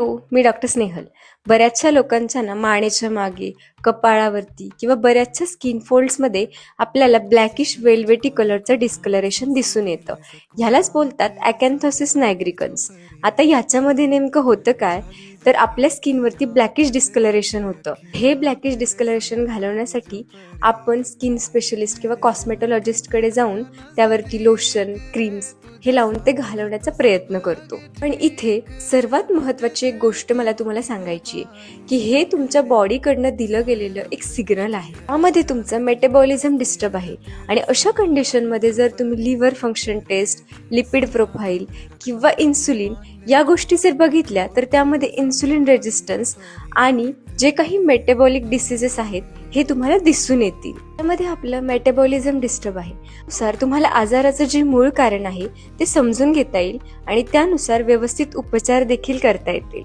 मी doctor Snehal. बऱ्याचशा लोकांच्या ना मानेच्या मागे, कपाळावरती किंवा बऱ्याचशा स्किन फोल्ड्समध्ये आपल्याला ब्लॅकिश वेल्वेटी कलरचं डिस्कलरेशन दिसून येतं. ह्यालाच बोलतात अॅकॅन्थोसिस नायग्रिकन्स. आता ह्याच्यामध्ये नेमकं होतं काय, तर आपल्या स्किनवरती ब्लॅकिश डिस्कलरेशन होतं. हे ब्लॅकिश डिस्कलरेशन घालवण्यासाठी आपण स्किन स्पेशलिस्ट किंवा कॉस्मेटॉलॉजिस्टकडे जाऊन त्यावरती लोशन, क्रीम्स हे लावून ते घालवण्याचा प्रयत्न करतो. पण इथे सर्वात महत्त्वाची एक गोष्ट मला तुम्हाला सांगायची आहे की हे तुमच्या बॉडीकडनं दिलं गेलेलं एक सिग्नल आहे. त्यामध्ये तुमचं मेटाबॉलिझम डिस्टर्ब आहे आणि अशा कंडिशनमध्ये जर तुम्ही liver function test, lipid profile किंवा इन्सुलिन या गोष्टी जर बघितल्या तर त्यामध्ये इन्सुलिन रेजिस्टन्स आणि जे काही मेटाबॉलिक डिसीजेस आहेत हे तुम्हाला दिसून येतील. त्यामध्ये आपलं मेटाबॉलिझम डिस्टर्ब आहे. नुसार तुम्हाला आजाराचं जे मूळ कारण आहे ते समजून घेता येईल आणि त्यानुसार व्यवस्थित उपचार देखील करता येतील.